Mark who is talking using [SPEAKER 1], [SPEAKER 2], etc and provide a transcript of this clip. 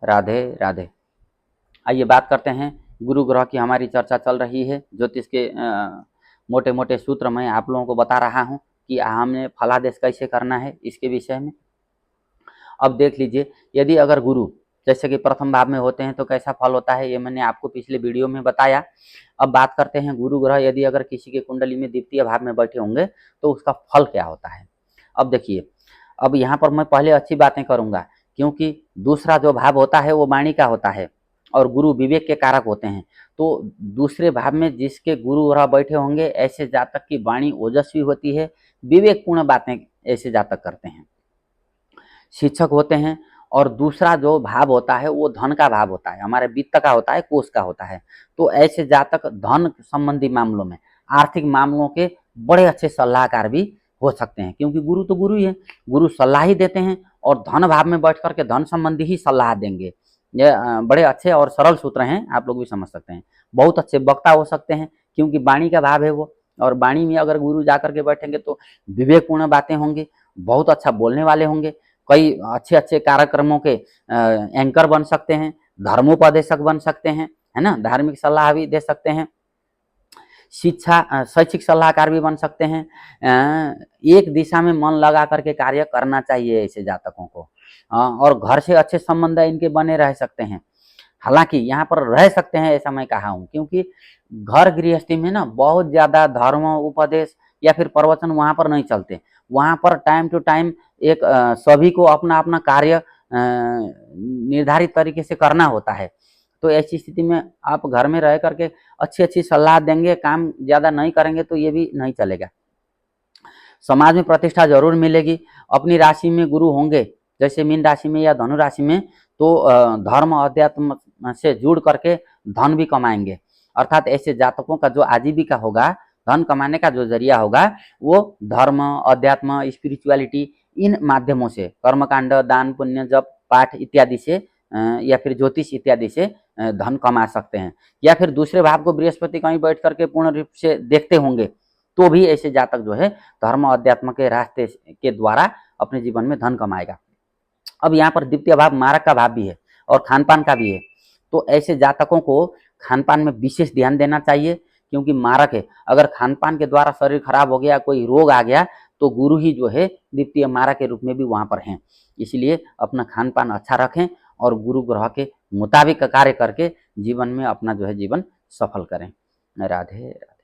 [SPEAKER 1] राधे राधे। आइए बात करते हैं गुरु ग्रह की। हमारी चर्चा चल रही है ज्योतिष के मोटे मोटे सूत्र मैं आप लोगों को बता रहा हूं कि हमने फलादेश कैसे करना है इसके विषय में। अब देख लीजिए, यदि अगर गुरु जैसे कि प्रथम भाव में होते हैं तो कैसा फल होता है, ये मैंने आपको पिछले वीडियो में बताया। अब बात करते हैं गुरु ग्रह यदि अगर किसी के कुंडली में द्वितीय भाव में बैठे होंगे तो उसका फल क्या होता है। अब देखिए, अब यहाँ पर मैं पहले अच्छी बातें करूँगा, क्योंकि दूसरा जो भाव होता है वो वाणी का होता है और गुरु विवेक के कारक होते हैं। तो दूसरे भाव में जिसके गुरु ग्रह बैठे होंगे ऐसे जातक की वाणी ओजस्वी होती है, विवेकपूर्ण बातें ऐसे जातक करते हैं, शिक्षक होते हैं। और दूसरा जो भाव होता है वो धन का भाव होता है, हमारे वित्त का होता है, कोष का होता है। तो ऐसे जातक धन संबंधी मामलों में, आर्थिक मामलों के बड़े अच्छे सलाहकार भी हो सकते हैं, क्योंकि गुरु तो गुरु ही है, गुरु सलाह ही देते हैं और धन भाव में बैठ करके धन संबंधी ही सलाह देंगे। ये बड़े अच्छे और सरल सूत्र हैं, आप लोग भी समझ सकते हैं। बहुत अच्छे वक्ता हो सकते हैं क्योंकि वाणी का भाव है वो, और वाणी में अगर गुरु जा करके बैठेंगे तो विवेकपूर्ण बातें होंगी, बहुत अच्छा बोलने वाले होंगे, कई अच्छे अच्छे कार्यक्रमों के एंकर बन सकते हैं, धर्मोपदेशक बन सकते हैं, है ना, धार्मिक सलाह भी दे सकते हैं, शिक्षा शैक्षिक सलाहकार भी बन सकते हैं। एक दिशा में मन लगा करके कार्य करना चाहिए ऐसे जातकों को। और घर से अच्छे संबंध इनके बने रह सकते हैं। हालांकि यहाँ पर रह सकते हैं ऐसा मैं कहा हूँ, क्योंकि घर गृहस्थी में ना बहुत ज़्यादा धर्म उपदेश या फिर प्रवचन वहाँ पर नहीं चलते। वहाँ पर टाइम टू टाइम एक सभी को अपना अपना कार्य निर्धारित तरीके से करना होता है। तो ऐसी स्थिति में आप घर में रह करके अच्छी अच्छी सलाह देंगे, काम ज़्यादा नहीं करेंगे तो ये भी नहीं चलेगा। समाज में प्रतिष्ठा जरूर मिलेगी। अपनी राशि में गुरु होंगे, जैसे मीन राशि में या धनु राशि में, तो धर्म अध्यात्म से जुड़ करके धन भी कमाएंगे। अर्थात ऐसे जातकों का जो आजीविका होगा, धन कमाने का जो जरिया होगा, वो धर्म, अध्यात्म, स्पिरिचुअलिटी, इन माध्यमों से, कर्मकांड, दान पुण्य, जप पाठ इत्यादि से या फिर ज्योतिष इत्यादि से धन कमा सकते हैं। या फिर दूसरे भाव को बृहस्पति कहीं बैठ करके पूर्ण रूप से देखते होंगे तो भी ऐसे जातक जो है धर्म अध्यात्म के रास्ते के द्वारा अपने जीवन में धन कमाएगा। अब यहाँ पर द्वितीय भाव मारक का भाव भी है और खान पान का भी है। तो ऐसे जातकों को खान पान में विशेष ध्यान देना चाहिए, क्योंकि मारक है। अगर खान पान के द्वारा शरीर खराब हो गया, कोई रोग आ गया, तो गुरु ही जो है द्वितीय मारक के रूप में भी वहाँ पर हैं। इसलिए अपना खान पान अच्छा रखें और गुरु ग्रह के मुताबिक कार्य करके जीवन में अपना जो है जीवन सफल करें। राधे राधे।